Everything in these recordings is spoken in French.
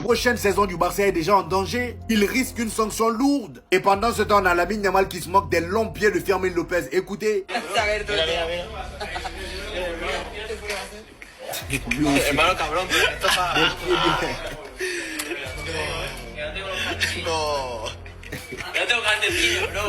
Prochaine saison du Barça est déjà en danger. Il risque une sanction lourde. Et pendant ce temps, on a Lamine Yamal qui se moque des longs pieds de Fermín López. Écoutez. Hermano cabrón, esto para... No. Yo tengo calcetillo, no.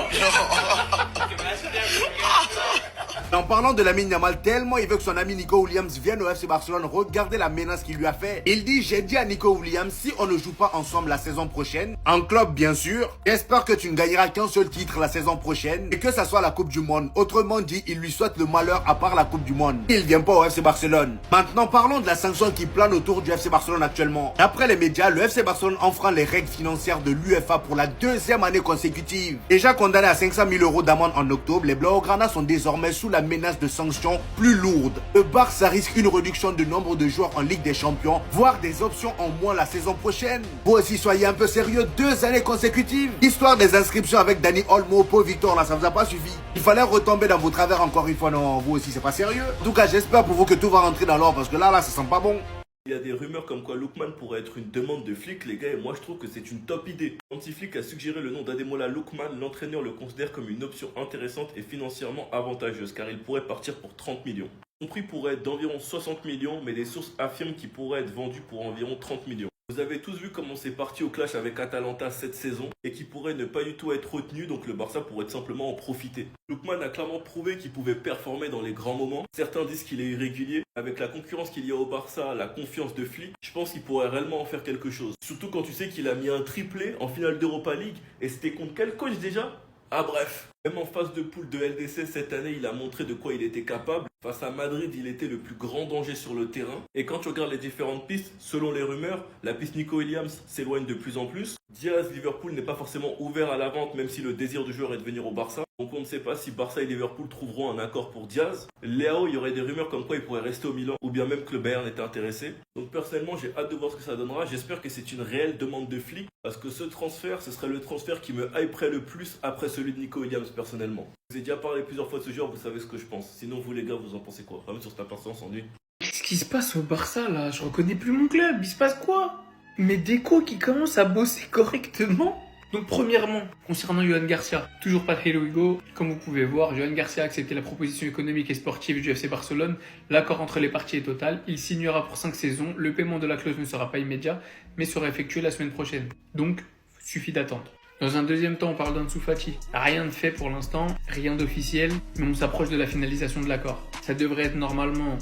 En parlant de Lamine Yamal, tellement il veut que son ami Nico Williams vienne au FC Barcelone, regardez la menace qu'il lui a fait. Il dit, j'ai dit à Nico Williams, si on ne joue pas ensemble la saison prochaine, en club bien sûr, j'espère que tu ne gagneras qu'un seul titre la saison prochaine et que ça soit la Coupe du Monde. Autrement dit, il lui souhaite le malheur à part la Coupe du Monde. Il vient pas au FC Barcelone. Maintenant, parlons de la sanction qui plane autour du FC Barcelone actuellement. D'après les médias, le FC Barcelone enfreint les règles financières de l'UEFA pour la deuxième année consécutive. Déjà condamné à 500 000 € d'amende en octobre, les Blaugrana sont désormais sous la menace de sanctions plus lourdes. Le Barça risque une réduction du nombre de joueurs en Ligue des Champions, voire des options en moins la saison prochaine. Vous aussi soyez un peu sérieux, 2 années consécutives. Histoire des inscriptions avec Dani Olmo, Pau Victor, là ça vous a pas suffi. Il fallait retomber dans vos travers encore une fois, non, vous aussi c'est pas sérieux. En tout cas j'espère pour vous que tout va rentrer dans l'ordre parce que là ça sent pas bon. Il y a des rumeurs comme quoi Lookman pourrait être une demande de flic, les gars, et moi je trouve que c'est une top idée. Anti-Flic a suggéré le nom d'Ademola Lookman, l'entraîneur le considère comme une option intéressante et financièrement avantageuse, car il pourrait partir pour 30 millions. Son prix pourrait être d'environ 60 millions, mais des sources affirment qu'il pourrait être vendu pour environ 30 millions. Vous avez tous vu comment c'est parti au clash avec Atalanta cette saison et qui pourrait ne pas du tout être retenu, donc le Barça pourrait tout simplement en profiter. Lookman a clairement prouvé qu'il pouvait performer dans les grands moments. Certains disent qu'il est irrégulier. Avec la concurrence qu'il y a au Barça, la confiance de Flick, je pense qu'il pourrait réellement en faire quelque chose. Surtout quand tu sais qu'il a mis un triplé en finale d'Europa League et c'était contre quel coach déjà? Ah bref, même en phase de poule de LDC cette année, il a montré de quoi il était capable. Face à Madrid, il était le plus grand danger sur le terrain. Et quand tu regardes les différentes pistes, selon les rumeurs, la piste Nico Williams s'éloigne de plus en plus. Diaz, Liverpool n'est pas forcément ouvert à la vente, même si le désir du joueur est de venir au Barça. Donc on ne sait pas si Barça et Liverpool trouveront un accord pour Diaz. Léao, il y aurait des rumeurs comme quoi il pourrait rester au Milan, ou bien même que le Bayern était intéressé. Donc personnellement, j'ai hâte de voir ce que ça donnera. J'espère que c'est une réelle demande de Flick, parce que ce transfert, ce serait le transfert qui me hyperait le plus après celui de Nico Williams personnellement. Je vous ai déjà parlé plusieurs fois de ce joueur, vous savez ce que je pense. Sinon vous les gars, vous en pensez quoi? Même sur cette absence s'ennuie. Qu'est-ce qui se passe au Barça là? Je reconnais plus mon club, il se passe quoi? Mais Deco qui commence à bosser correctement. Donc premièrement, concernant Johan Garcia, toujours pas de Hello Hugo. Comme vous pouvez voir, Johan Garcia a accepté la proposition économique et sportive du FC Barcelone. L'accord entre les parties est total. Il signera pour 5 saisons. Le paiement de la clause ne sera pas immédiat, mais sera effectué la semaine prochaine. Donc, suffit d'attendre. Dans un deuxième temps, on parle d'Ansu Fati. Rien de fait pour l'instant, rien d'officiel, mais on s'approche de la finalisation de l'accord. Ça devrait être normalement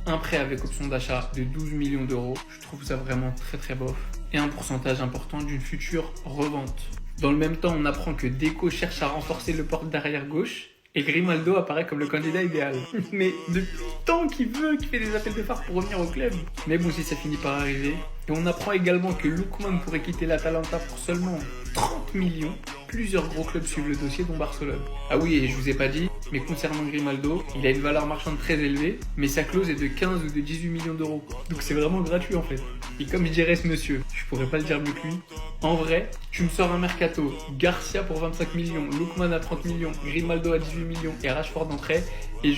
un prêt avec option d'achat de 12 millions d'euros. Je trouve ça vraiment très bof. Et un pourcentage important d'une future revente. Dans le même temps, on apprend que Deco cherche à renforcer le porte d'arrière gauche et Grimaldo apparaît comme le candidat idéal. Mais depuis le temps qu'il fait des appels de phare pour revenir au club. Mais bon, si ça finit par arriver. Et on apprend également que Lookman pourrait quitter l'Atalanta pour seulement 30 millions. Plusieurs gros clubs suivent le dossier, dont Barcelone. Ah oui, et je vous ai pas dit, mais concernant Grimaldo, il a une valeur marchande très élevée, mais sa clause est de 15 ou de 18 millions d'euros. Donc c'est vraiment gratuit en fait. Et comme je dirait ce monsieur, je pourrais pas le dire mieux que lui, en vrai, tu me sors un mercato, Garcia pour 25 millions, Lookman à 30 millions, Grimaldo à 18 millions et Rashford en prêt, et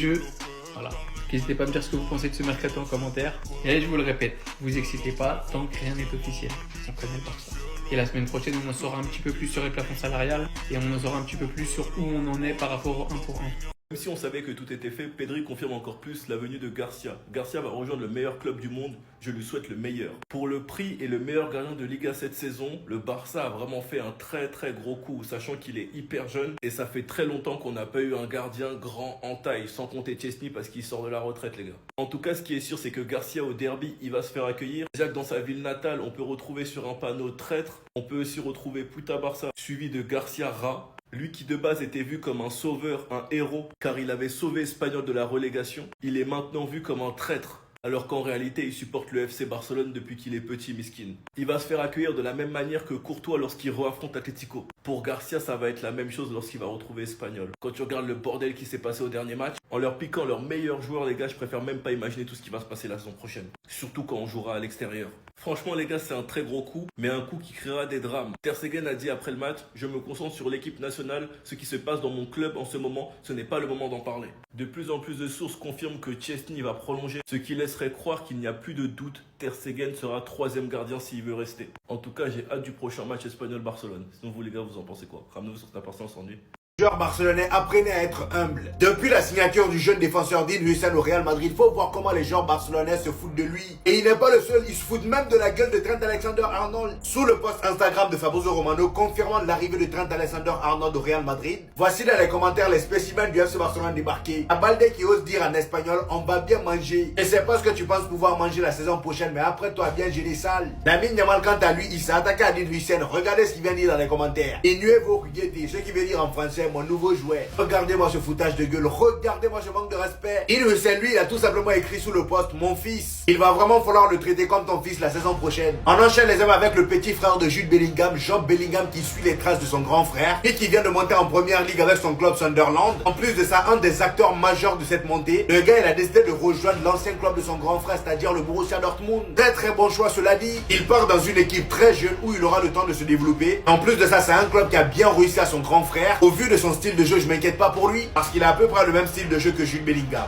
voilà. N'hésitez pas à me dire ce que vous pensez de ce mercato en commentaire. Et je vous le répète, vous excitez pas tant que rien n'est officiel. On connaît le Barça. Et la semaine prochaine, on en saura un petit peu plus sur les plafonds salariales et on en saura un petit peu plus sur où on en est par rapport au 1 pour 1. Même si on savait que tout était fait, Pedri confirme encore plus la venue de Garcia. Garcia va rejoindre le meilleur club du monde, je lui souhaite le meilleur. Pour le prix et le meilleur gardien de Liga cette saison, le Barça a vraiment fait un très gros coup, sachant qu'il est hyper jeune et ça fait très longtemps qu'on n'a pas eu un gardien grand en taille, sans compter Chesney parce qu'il sort de la retraite les gars. En tout cas, ce qui est sûr, c'est que Garcia au derby, il va se faire accueillir. Déjà que dans sa ville natale, on peut retrouver sur un panneau traître, on peut aussi retrouver Puta Barça, suivi de Garcia Ra. Lui qui de base était vu comme un sauveur, un héros, car il avait sauvé Espanyol de la relégation, il est maintenant vu comme un traître. Alors qu'en réalité, il supporte le FC Barcelone depuis qu'il est petit, miskin. Il va se faire accueillir de la même manière que Courtois lorsqu'il reaffronte Atlético. Pour Garcia, ça va être la même chose lorsqu'il va retrouver Espanyol. Quand tu regardes le bordel qui s'est passé au dernier match, en leur piquant leurs meilleurs joueurs, les gars, je préfère même pas imaginer tout ce qui va se passer la saison prochaine. Surtout quand on jouera à l'extérieur. Franchement les gars, c'est un très gros coup, mais un coup qui créera des drames. Ter Stegen a dit après le match, je me concentre sur l'équipe nationale, ce qui se passe dans mon club en ce moment, ce n'est pas le moment d'en parler. De plus en plus de sources confirment que Szczęsny va prolonger, ce qui laisserait croire qu'il n'y a plus de doute, Ter Stegen sera troisième gardien s'il veut rester. En tout cas, j'ai hâte du prochain match Espagnol-Barcelone. Sinon vous les gars, vous en pensez quoi? Ramenez-vous sur ta personne sans nuit. Joueurs barcelonais, apprenez à être humble. Depuis la signature du jeune défenseur Dean Huijsen au Real Madrid, faut voir comment les joueurs barcelonais se foutent de lui. Et il n'est pas le seul, il se fout même de la gueule de Trent Alexander-Arnold. Sous le post Instagram de Fabrizio Romano confirmant l'arrivée de Trent Alexander-Arnold au Real Madrid, voici dans les commentaires les spécimens du FC Barcelone débarqués. À Balde qui ose dire en espagnol, on va bien manger. Et c'est pas ce que tu penses pouvoir manger la saison prochaine, mais après toi bien gérer sale. Lamine Yamal quant à lui, il s'est attaqué à Dean Huijsen. Regardez ce qu'il vient dire dans les commentaires. Et nuevo juguete, ce qui veut dire en français mon nouveau jouet. Regardez-moi ce foutage de gueule, regardez-moi ce manque de respect. Innocent, lui, il a tout simplement écrit sous le post mon fils. Il va vraiment falloir le traiter comme ton fils la saison prochaine. On enchaîne les hommes avec le petit frère de Jude Bellingham, Job Bellingham, qui suit les traces de son grand frère et qui vient de monter en première ligue avec son club Sunderland. En plus de ça, un des acteurs majeurs de cette montée, le gars il a décidé de rejoindre l'ancien club de son grand frère, c'est-à-dire le Borussia Dortmund. Très très bon choix cela dit. Il part dans une équipe très jeune où il aura le temps de se développer. En plus de ça, c'est un club qui a bien réussi à son grand frère. Au vu de son style de jeu, je m'inquiète pas pour lui parce qu'il a à peu près le même style de jeu que Jude Bellingham.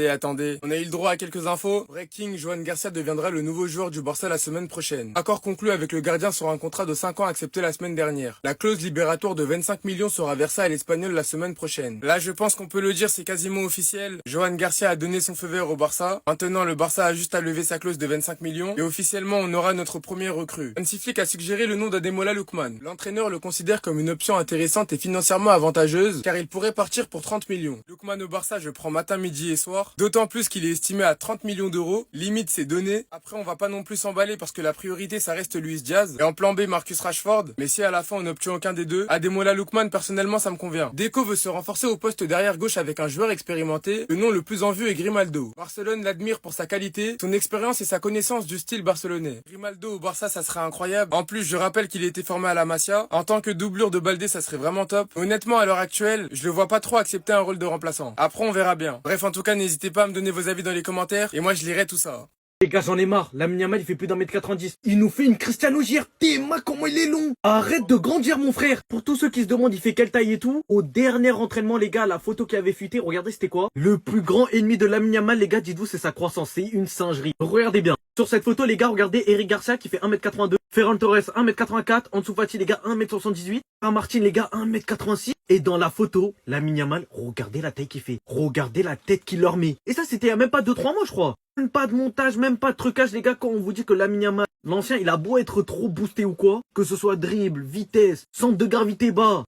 Attendez, on a eu le droit à quelques infos. Breaking, Johan Garcia deviendra le nouveau joueur du Barça la semaine prochaine. Accord conclu avec le gardien sur un contrat de 5 ans accepté la semaine dernière. La clause libératoire de 25 millions sera versée à l'Espagnol la semaine prochaine. Là, je pense qu'on peut le dire, c'est quasiment officiel. Johan Garcia a donné son feu vert au Barça. Maintenant, le Barça a juste à lever sa clause de 25 millions et officiellement, on aura notre premier recrue. Hansi Flick a suggéré le nom d'Ademola Lookman. L'entraîneur le considère comme une option intéressante et financièrement avantageuse car il pourrait partir pour 30 millions. Lookman au Barça, je prends matin, midi et soir. D'autant plus qu'il est estimé à 30 millions d'euros. Limite, c'est donné. Après, on va pas non plus s'emballer parce que la priorité, ça reste Luis Diaz. Et en plan B, Marcus Rashford. Mais si à la fin, on n'obtient aucun des deux, Ademola Lookman, personnellement, ça me convient. Deco veut se renforcer au poste derrière gauche avec un joueur expérimenté. Le nom le plus en vue est Grimaldo. Barcelone l'admire pour sa qualité, son expérience et sa connaissance du style barcelonais. Grimaldo au Barça, ça serait incroyable. En plus, je rappelle qu'il a été formé à la Masia. En tant que doublure de Baldé, ça serait vraiment top. Honnêtement, à l'heure actuelle, je le vois pas trop accepter un rôle de remplaçant. Après, on verra bien. Bref, en tout cas, n'hésitez pas à me donner vos avis dans les commentaires et moi je lirai tout ça. Les gars, j'en ai marre. Lamine Yamal, il fait plus d'1m90. Il nous fait une Cristiano JRT. Ma, comment il est long. Arrête de grandir, mon frère. Pour tous ceux qui se demandent, il fait quelle taille et tout. Au dernier entraînement, les gars, la photo qui avait fuité, regardez, c'était quoi? Le plus grand ennemi de Lamine Yamal, les gars, dites-vous, c'est sa croissance. C'est une singerie. Regardez bien. Sur cette photo, les gars, regardez Eric Garcia qui fait 1m82. Ferran Torres, 1m84. Ansu Fati, les gars, 1m78. Martin, les gars, 1m86. Et dans la photo, Lamine Yamal, regardez la taille qu'il fait. Regardez la tête qu'il leur met. Et ça, c'était il y a même pas 2-3 mois, je crois. Même pas de montage, même pas de trucage, les gars, quand on vous dit que Lamine Yamal, l'ancien, il a beau être trop boosté ou quoi, que ce soit dribble, vitesse, centre de gravité bas,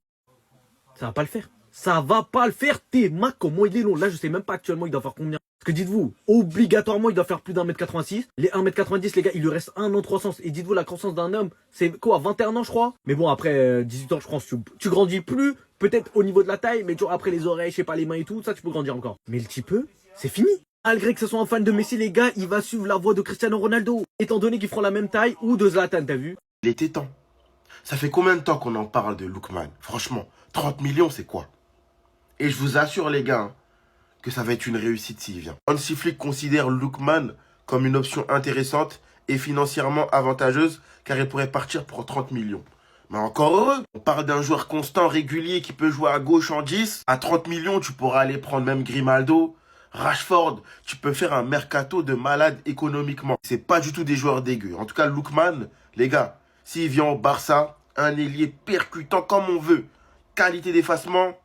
ça va pas le faire. Ça va pas le faire, Théma, comment il est long. Là, je sais même pas actuellement, il doit faire combien. Parce que dites-vous, obligatoirement, il doit faire plus d'1m86. Les 1m90, les gars, il lui reste 1 an 300. Et dites-vous, la croissance d'un homme, c'est quoi, 21 ans, je crois. Mais bon, après 18 ans, je pense, tu grandis plus, peut-être au niveau de la taille, mais genre après les oreilles, je sais pas, les mains et tout, ça, tu peux grandir encore. Mais le petit peu, c'est fini. Malgré que ce soit un fan de Messi, les gars, il va suivre la voie de Cristiano Ronaldo. Étant donné qu'ils feront la même taille ou de Zlatan, t'as vu? Il était temps. Ça fait combien de temps qu'on en parle de Lookman? Franchement, 30 millions, c'est quoi? Et je vous assure, les gars, que ça va être une réussite s'il vient. Hansi Flick considère Lookman comme une option intéressante et financièrement avantageuse, car il pourrait partir pour 30 millions. Mais encore heureux, on parle d'un joueur constant, régulier, qui peut jouer à gauche en 10. À 30 millions, tu pourras aller prendre même Grimaldo, Rashford. Tu peux faire un mercato de malade économiquement. C'est pas du tout des joueurs dégueux. En tout cas, Lookman, les gars, s'il vient au Barça, un ailier percutant comme on veut, qualité d'effacement,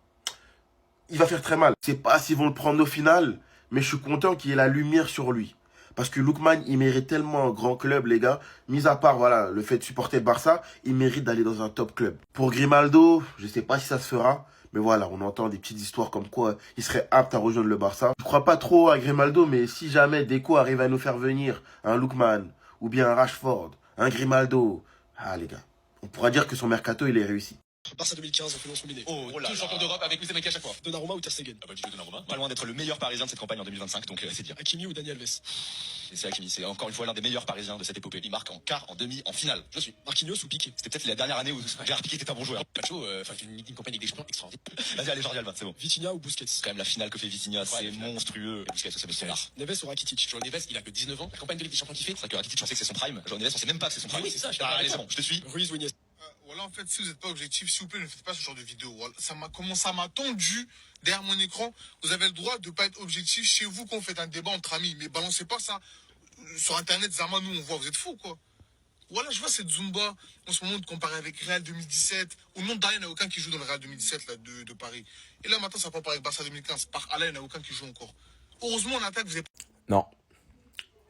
il va faire très mal. Je sais pas s'ils vont le prendre au final, mais je suis content qu'il y ait la lumière sur lui. Parce que Lookman, il mérite tellement un grand club, les gars. Mis à part, voilà, le fait de supporter le Barça, il mérite d'aller dans un top club. Pour Grimaldo, je sais pas si ça se fera. Mais voilà, on entend des petites histoires comme quoi il serait apte à rejoindre le Barça. Je crois pas trop à Grimaldo, mais si jamais Deco arrive à nous faire venir un Lookman, ou bien un Rashford, un Grimaldo, ah les gars, on pourra dire que son mercato, il est réussi. Barça 2015, Félix combiné. Oh là, tout champion d'Europe avec Luis Enrique à chaque fois. Donnarumma ou Ter Stegen? Ah bah dis-le Donnarumma. Pas loin d'être le meilleur parisien de cette campagne en 2025, donc c'est dire. Hakimi ou Dani Alves? Et c'est Hakimi, c'est encore une fois l'un des meilleurs parisiens de cette épopée. Il marque en quart, en demi, en finale. Je suis. Marquinhos ou Piqué? C'était peut-être la dernière année où Gérard Piqué était un bon joueur. Pacho, une campagne avec des champions extraordinaire. Vas-y, allez, Jordi Alba, c'est bon. Vitinha ou Busquets? C'est quand même la finale que fait Vitinha, c'est monstrueux. Busquets, c'est Busquets. Neves ou Rakitic? João Neves, il a que 19 ans. La campagne de Ligue des Champions qu'il fait, c'est vrai que Rakitic, on sait que c'est son prime. João Neves, on sait même pas que c'est son prime. Oui, c'est ça, allez, c'est bon, je te suis. Ruiz ou Iniesta? Voilà, en fait, si vous n'êtes pas objectif, s'il vous plaît, ne faites pas ce genre de vidéo. Voilà, comment ça m'a tendu derrière mon écran. Vous avez le droit de ne pas être objectif chez vous quand vous faites un débat entre amis. Mais balancez pas ça sur Internet. Zama, nous, on voit, vous êtes fous, quoi. Voilà, je vois cette Zumba en ce moment de comparer avec Real 2017. Au nom d'Alain, il n'y en a aucun qui joue dans le Real 2017 là, de Paris. Et là, maintenant, ça compare avec Barça 2015. Par Alain, il n'y en a aucun qui joue encore. Heureusement, en attaque, vous avez... Non.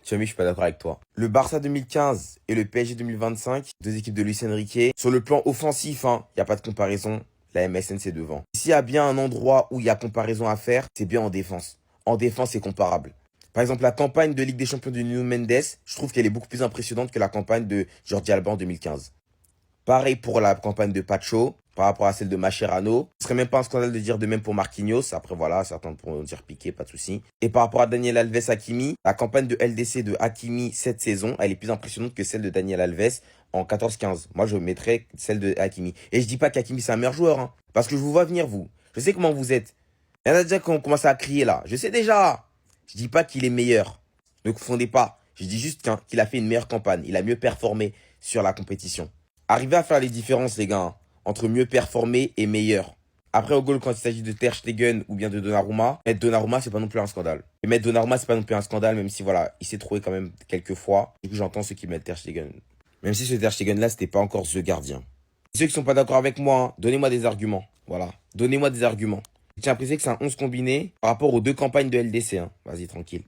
Thierry, je suis pas d'accord avec toi. Le Barça 2015 et le PSG 2025, deux équipes de Luis Enrique. Sur le plan offensif, il n'y a pas de comparaison. La MSN, c'est devant. S'il y a bien un endroit où il y a comparaison à faire, c'est bien en défense. En défense, c'est comparable. Par exemple, la campagne de Ligue des Champions de Nuno Mendes, je trouve qu'elle est beaucoup plus impressionnante que la campagne de Jordi Alba en 2015. Pareil pour la campagne de Pacho, par rapport à celle de Mascherano. Ce serait même pas un scandale de dire de même pour Marquinhos. Après, voilà, certains pourront dire Piqué, pas de souci. Et par rapport à Daniel Alves Hakimi, la campagne de LDC de Hakimi cette saison, elle est plus impressionnante que celle de Daniel Alves en 14-15. Moi, je mettrais celle de Hakimi. Et je dis pas qu'Hakimi, c'est un meilleur joueur, parce que je vous vois venir, vous. Je sais comment vous êtes. Il y en a déjà qui ont commencé à crier, là. Je sais déjà. Je dis pas qu'il est meilleur. Ne confondez pas. Je dis juste qu'il a fait une meilleure campagne. Il a mieux performé sur la compétition. Arrivez à faire les différences, les gars, entre mieux performer et meilleur. Après, au goal, quand il s'agit de Ter Stegen ou bien de Donnarumma, mettre Donnarumma, c'est pas non plus un scandale. Et mettre Donnarumma, c'est pas non plus un scandale, même si, voilà, il s'est trouvé quand même quelques fois. Du coup, j'entends ceux qui mettent Ter Stegen. Même si ce Ter Stegen-là, c'était pas encore The Gardien. Ceux qui sont pas d'accord avec moi, donnez-moi des arguments. Voilà. Donnez-moi des arguments. Je tiens à préciser que c'est un 11 combiné par rapport aux deux campagnes de LDC. Vas-y, tranquille.